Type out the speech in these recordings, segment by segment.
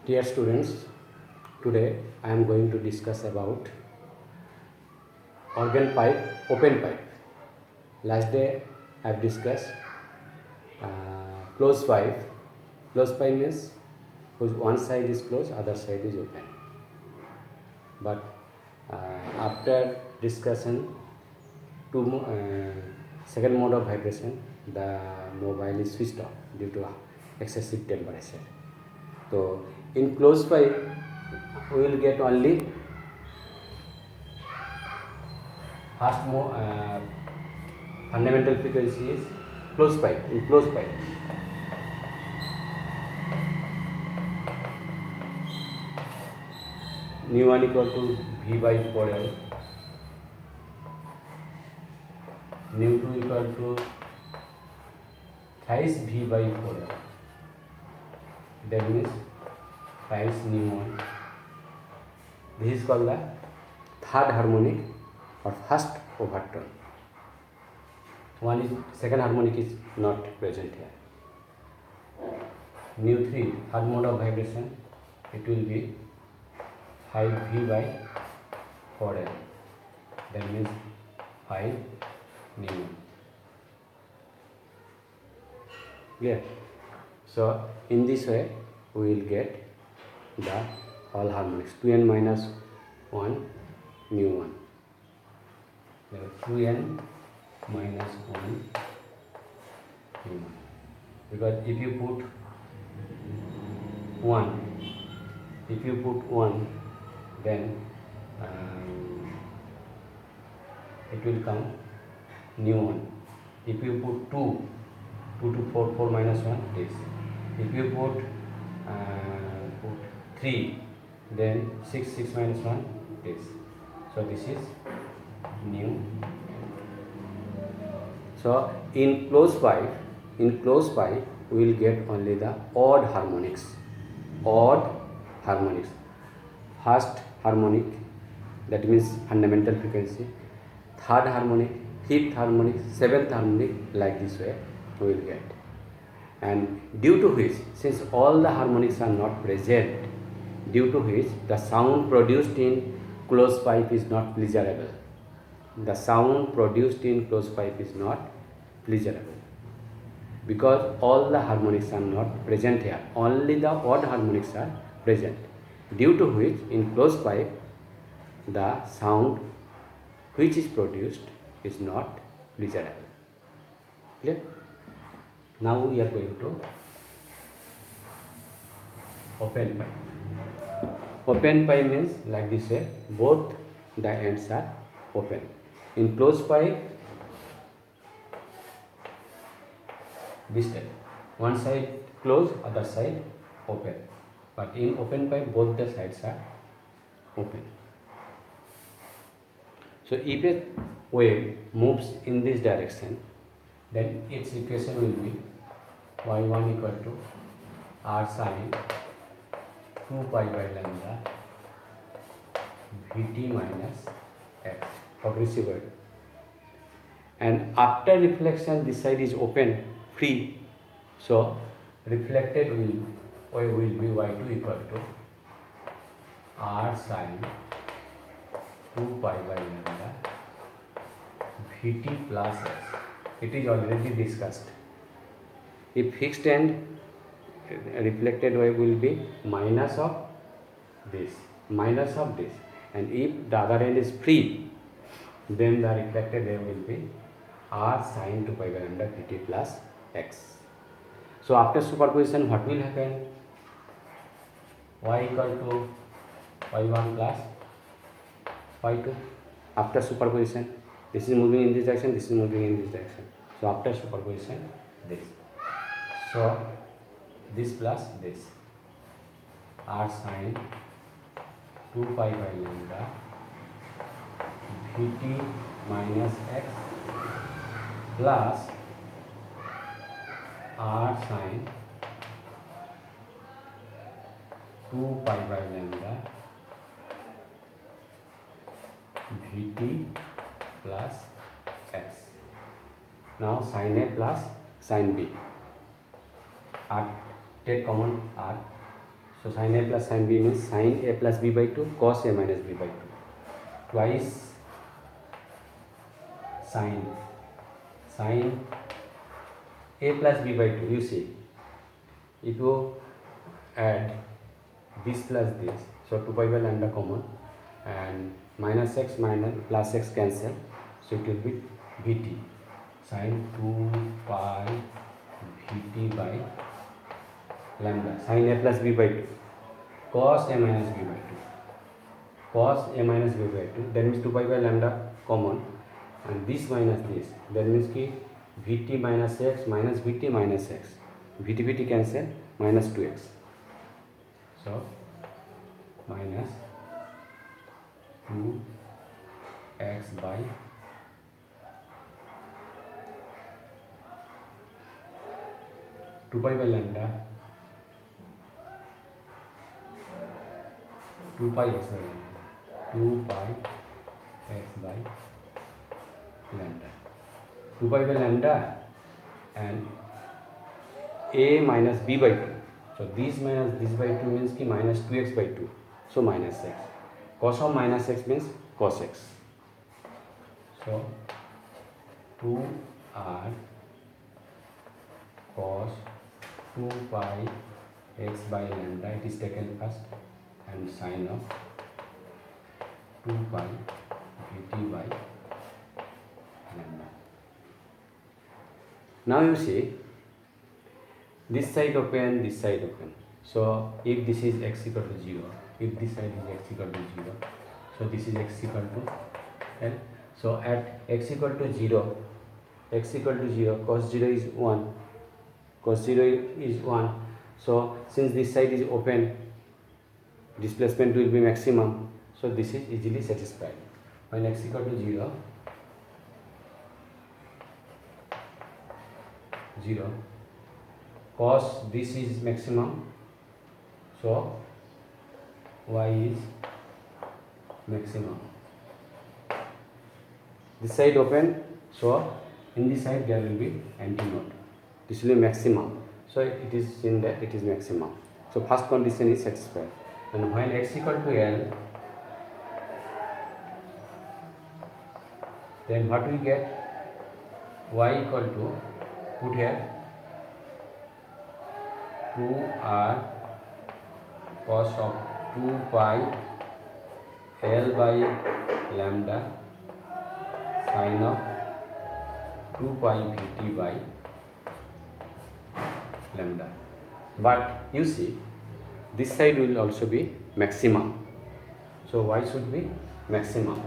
Dear students, today I am going to discuss about organ pipe, open pipe. Last day I have discussed closed pipe. Closed pipe means whose one side is closed, other side is open. But after discussion, second mode of vibration, the mobile is switched off due to excessive temperature. So in closed pipe, we will get only first fundamental frequency is closed pipe. In closed pipe, nu 1 equal to V by 4L, nu 2 equal to thrice V by 4L. That means thrice nu 1. This is called the third harmonic or first overtone. Second harmonic is not present here. Nu 3, third mode of vibration, it will be 5V by 4L. That means 5 nu 1. Clear? So in this way we will get the all harmonics 2n minus 1 nu 1. 2n minus 1 nu 1. Because if you put 1, then it will come nu 1. If you put 2 to 4 minus 1 is. If you put 3, then 6 minus 1 is. So this is nu. So in closed pipe we will get only the odd harmonics. First harmonic, that means fundamental frequency, third harmonic, fifth harmonic, seventh harmonic, like this way we will get. And due to which, since all the harmonics are not present, due to which the sound produced in closed pipe is not pleasurable. The sound produced in closed pipe is not pleasurable because all the harmonics are not present here. Only the odd harmonics are present. Due to which in closed pipe the sound which is produced is not pleasurable. Clear? Now we are going to open pipe. Open pipe means like this way, both the ends are open. In closed pipe, this type, one side closed, other side open. But in open pipe, both the sides are open. So if a wave moves in this direction, then its equation will be y1 equal to r sine 2 pi by lambda Vt minus x, progressive wave. And after reflection, this side is open, free. So reflected wave will be y2 equal to r sine 2 pi by lambda Vt plus x. It is already discussed. If fixed end, reflected wave will be minus of this, and if the other end is free, then the reflected wave will be r sine 2 pi by lambda Vt plus x. So after superposition, what will happen? Y equal to y1 plus y2. After superposition, this is moving in this direction, this is moving in this direction. So after superposition, this. So this plus this, r sine 2 pi by lambda Vt minus x plus r sine 2 pi by lambda Vt plus x. Now sin A plus sin B. R, take common R. So sin A plus sin B means sin A plus B by 2 cos A minus B by 2 twice sin A plus B by 2. You see, if you add this plus this, so 2 pi by lambda common and minus x minus plus x cancel, so it will be Vt sin 2 pi Vt by lambda sin A plus B by 2 cos A minus B by 2 cos A minus B by 2, that means 2 pi by lambda common and this minus this, that means ki Vt minus x minus Vt minus x, Vt cancel minus 2x, so minus 2x by 2 pi by lambda 2 pi x by lambda 2 pi x by lambda 2 pi by lambda and A minus B by 2. So this minus this by 2 means ki minus 2x by 2. So minus x. Cos of minus x means cos x. So 2r cos 2 pi x by lambda, it is taken first, and sin of 2 pi Vt by lambda. Now you see, this side open, this side open. So if this is x equal to 0, if this side is x equal to 0, so this is x equal to L. So at x equal to 0, cos 0 is 1, cos 0 is 1. So since this side is open, displacement will be maximum. So this is easily satisfied. When x equal to 0, cos this is maximum, so y is maximum. This side open, so in this side there will be antinode. This will be maximum, so it is in that it is maximum. So first condition is satisfied. And when x equal to L, then what we get? Y equal to, put here 2r cos of 2 pi L by lambda sin of 2 pi Vt by lambda. But you see, this side will also be maximum. So y should be maximum.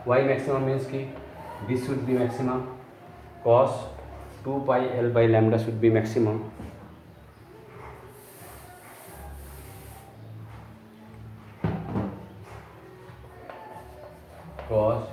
Y maximum means ki this should be maximum. Cos 2 pi L by lambda should be maximum. Cos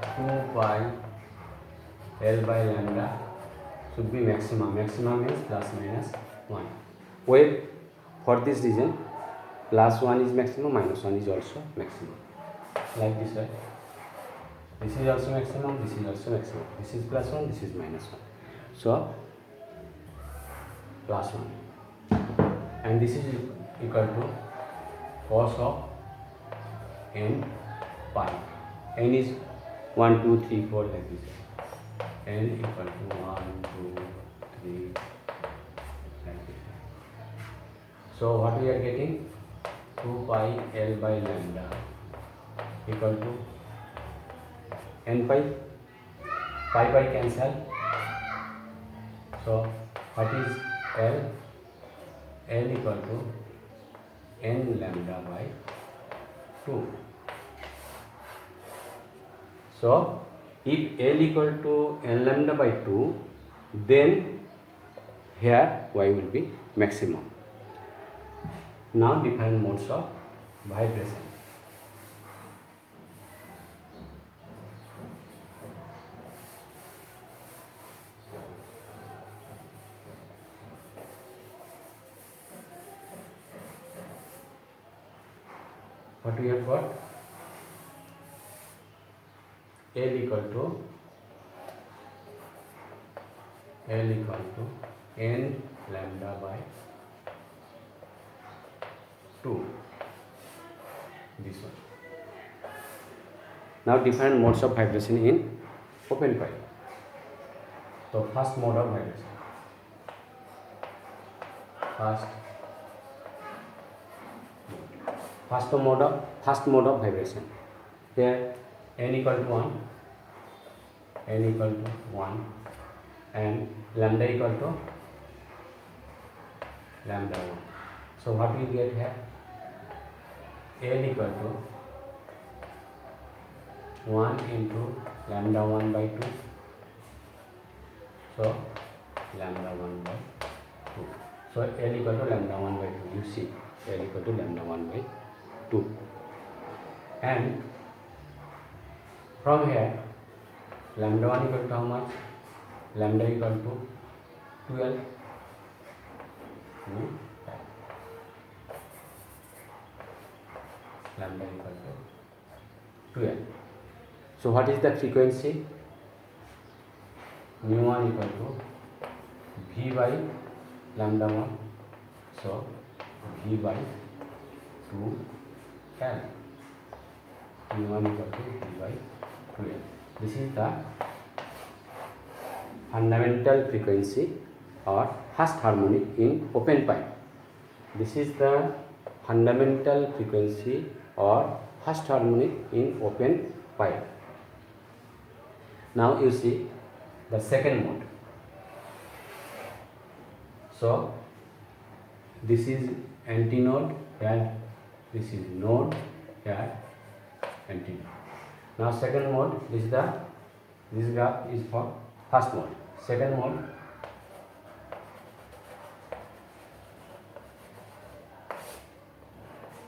2 pi L by lambda should be maximum. Maximum means plus minus 1. Where for this reason plus 1 is maximum, minus 1 is also maximum. Like this, right? This is also maximum, this is also maximum. This is plus 1, this is minus 1. So plus 1. And this is equal to cos of n pi. N is 1, 2, 3, 4 like this. N equal to 1, 2, 3 like this. So what we are getting? 2 pi L by lambda equal to n pi. Pi cancel. So what is L? L equal to n lambda by 2. So if L equal to n lambda by 2, then here y will be maximum. Now define modes of vibration. What we have got? L equal to n lambda by 2. This one. Now different modes of vibration in open pipe. So first mode of vibration. First mode of vibration. Here n equal to 1 and lambda equal to lambda 1. So what we get here? N equal to 1 into lambda 1 by 2. So lambda 1 by 2. So L equal to lambda 1 by 2. You see L equal to lambda 1 by 2. And from here lambda 1 equal to how much? Lambda equal to 12. Lambda equal to 12. So what is the frequency? Mu 1 equal to V by lambda 1. So V by 2 L. Mu 1 equal to V by 12. This is the fundamental frequency or first harmonic in open pipe. This is the fundamental frequency or first harmonic in open pipe. Now you see the second mode. So this is antinode here, this is node here, antinode. Now second mode, this graph is for first mode. Second mode,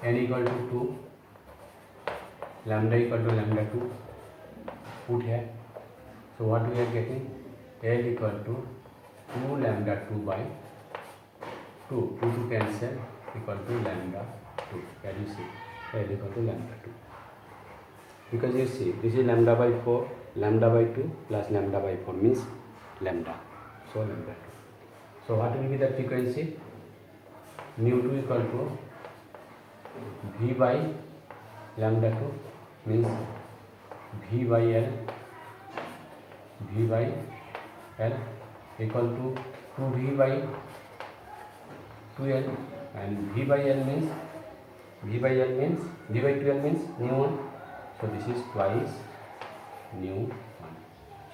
n equal to 2, lambda equal to lambda 2, put here. So what we are getting? L equal to 2 lambda 2 by 2, 2 to cancel, equal to lambda 2. Can you see? L equal to lambda 2. Because you see, this is lambda by 4, lambda by 2 plus lambda by 4 means lambda. So lambda 2. So what will be the frequency? Mu 2 equal to V by lambda 2 means V by L equal to 2V by 2L, and V by 12 means mu 1. So this is twice mu 1.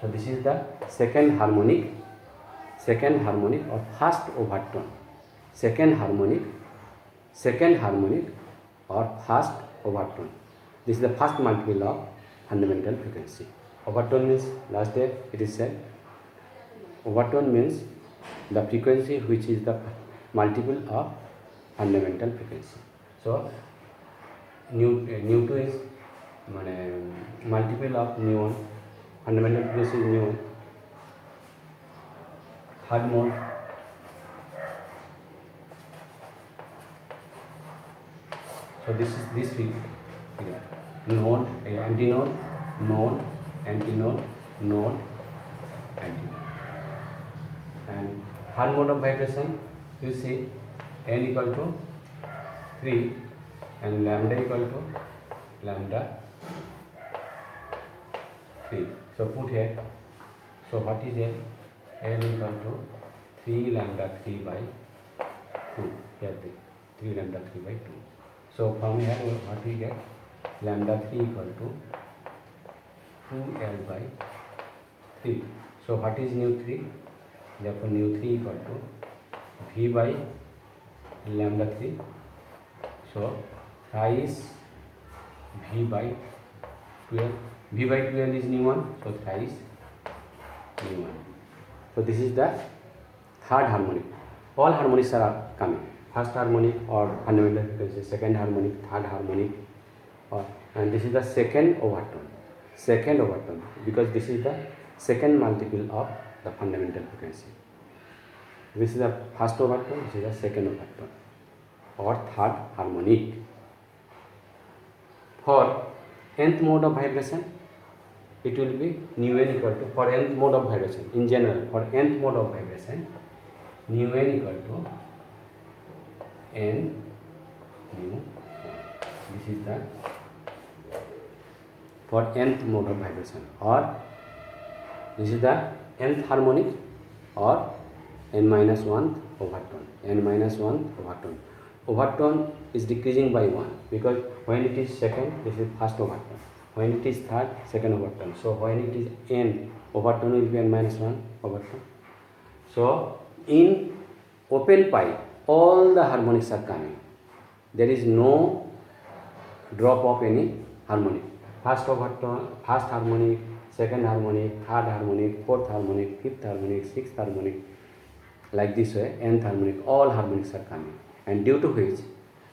So this is the second harmonic or first overtone. Second harmonic or first overtone. This is the first multiple of fundamental frequency. Overtone means, last day it is said, overtone means the frequency which is the multiple of fundamental frequency. So nu 2 is multiple of mu 1, fundamental frequency is mu 1. Third mode, so this is this figure, node, antinode, node, antinode, node, antinode. And third mode of vibration, you see n equal to 3 and lambda equal to lambda 3. So put here. So what is L? L equal to 3 lambda 3 by 2. Here 3 lambda 3 by 2. So from here what we get? Lambda 3 equal to 2L by 3. So what is nu 3? Therefore nu 3 equal to V by lambda 3. So thrice V by 12. V by 12 is nu 1. So thrice nu 1. So this is the third harmonic. All harmonics are coming. First harmonic or fundamental frequency, second harmonic, third harmonic, and this is the second overtone. Second overtone, because this is the second multiple of the fundamental frequency. This is the first overtone, this is the second overtone or third harmonic. For nth mode of vibration, it will be nu n equal to, for nth mode of vibration in general, for nth mode of vibration, nu n equal to n mu this is the for nth mode of vibration, or this is the nth harmonic or n minus 1th overtone. N minus 1th overtone. Overtone is decreasing by 1 because when it is second, this is first overtone. When it is third, second overtone. So when it is n, overtone will be n minus 1 overtone. So in open pipe, all the harmonics are coming. There is no drop of any harmonic. First overtone, first harmonic, second harmonic, third harmonic, fourth harmonic, fifth harmonic, sixth harmonic, like this way, nth harmonic, all harmonics are coming, and due to which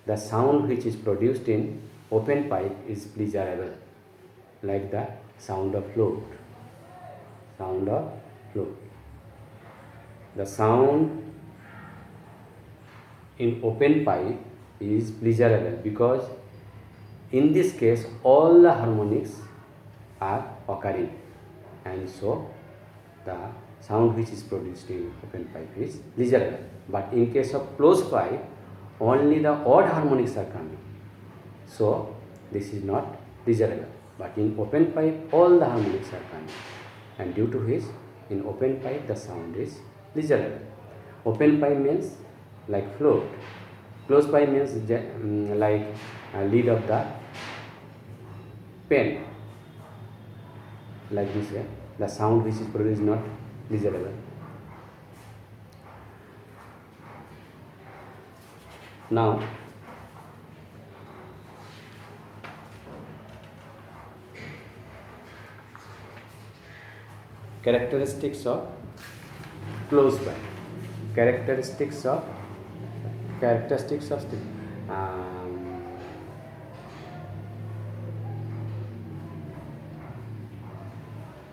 the sound which is produced in open pipe is pleasurable, like the sound of flute. Sound of flute. The sound in open pipe is pleasurable because in this case all the harmonics are occurring, and so the sound which is produced in open pipe is pleasurable. But in case of closed pipe, only the odd harmonics are coming, so this is not pleasurable. But in open pipe, all the harmonics are coming, and due to which in open pipe the sound is pleasurable. Open pipe means like flute. Closed pipe means like lid of the pen, like this way. The sound which is produced is not pleasurable. Now characteristics of closed pipe. Characteristics of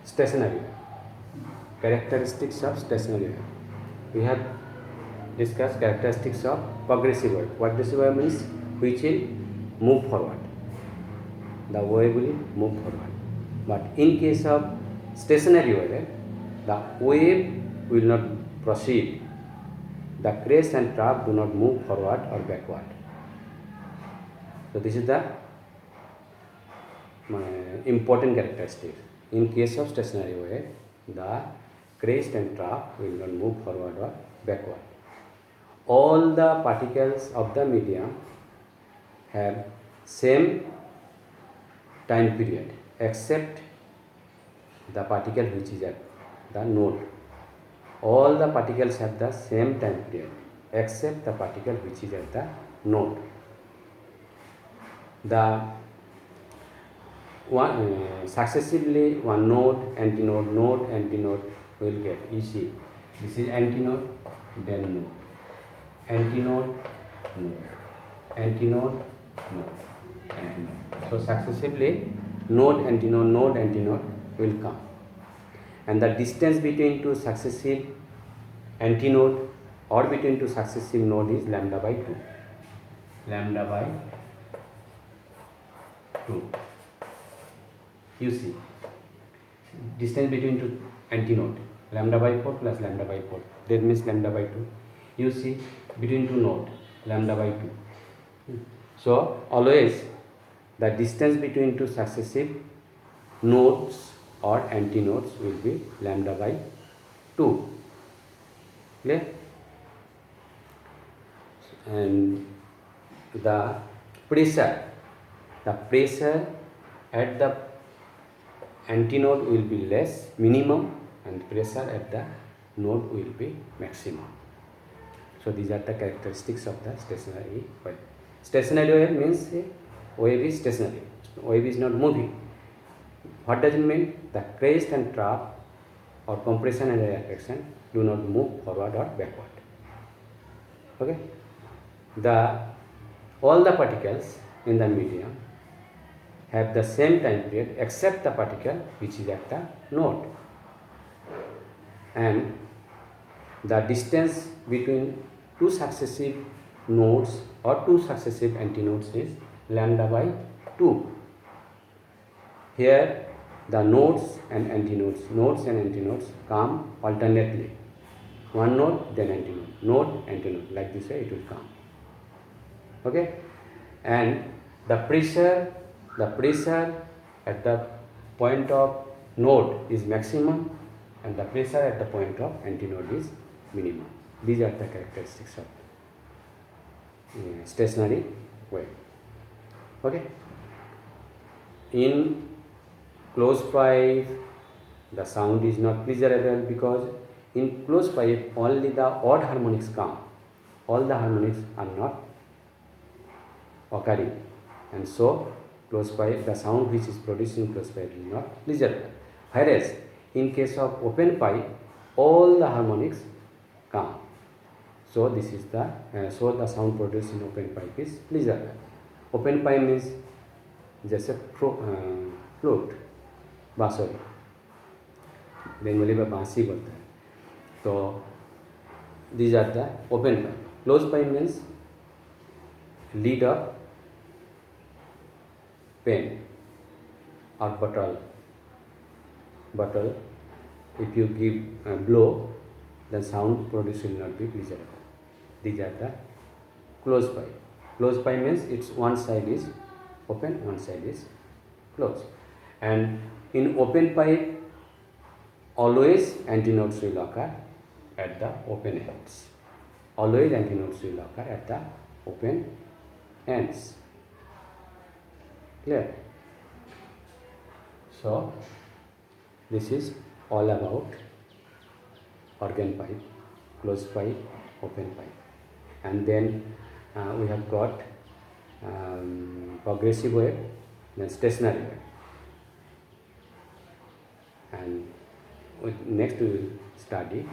stationary. Characteristics of stationary wave. We have discussed characteristics of progressive wave. Progressive wave means which will move forward. The wave will move forward. But in case of stationary wave, the wave will not proceed. The crest and trough do not move forward or backward. So this is the important characteristic. In case of stationary wave, the crest and trough will not move forward or backward. All the particles of the medium have same time period except the particle which is at the node. All the particles have the same time period except the particle which is at the node. The successively one node, antinode, node, antinode will get. You see, this is antinode, then node, antinode, node, antinode, node, antinode. So successively node, antinode will come, and the distance between two successive antinode or between two successive node is lambda by 2. Lambda by 2. You see, distance between two antinode, lambda by 4 plus lambda by 4, that means lambda by 2. You see, between two node, lambda by 2. So always the distance between two successive nodes or antinodes will be lambda by 2. Clear? And the pressure at the antinode will be less, minimum, and pressure at the node will be maximum. So these are the characteristics of the stationary wave. Stationary wave means wave is stationary. Wave is not moving. What does it mean? The crest and trough or compression and relaxation do not move forward or backward. Okay? All the particles in the medium have the same time period except the particle which is at the node, and the distance between two successive nodes or two successive antinodes is lambda by 2. Here the nodes and antinodes come alternately. One node, then antinode, node, antinode, like this way it will come. Okay? And the pressure at the point of node is maximum and the pressure at the point of antinode is minimum. These are the characteristics of stationary wave. Okay. In closed pipe the sound is not pleasurable because in closed pipe only the odd harmonics come, all the harmonics are not occurring, and so closed pipe, the sound which is produced in closed pipe is not pleasurable. Whereas in case of open pipe all the harmonics come, so this is the so the sound produced in open pipe is pleasurable. Open pipe means जैसे flute, बांसुरी, बंगाली में बांसी बोलते हैं, तो दी जाता है open pipe. Close pipe means lead of pen or bottle, if you give a blow, the sound produced will not be pleasurable. These are the closed pipe. Closed pipe means it's one side is open, one side is closed. And in open pipe, always antinodes will occur at the open ends. Always antinodes will occur at the open ends. Clear? So this is all about organ pipe, closed pipe, open pipe, and then we have got progressive wave, then stationary wave, and next we will study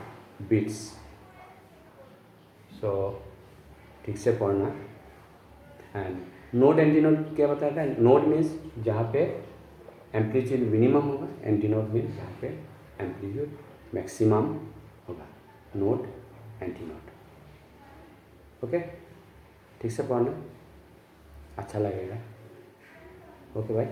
beats. So ठीक से पढ़ना. And node antinode क्या बताता है? Node means जहाँ पे amplitude minimum होगा, antinode means जहाँ पे एम्पलीट्यूड मैक्सिमम होगा. Node antinode. ओके, ठीक से पढ़ना, अच्छा लगेगा. ओके भाई.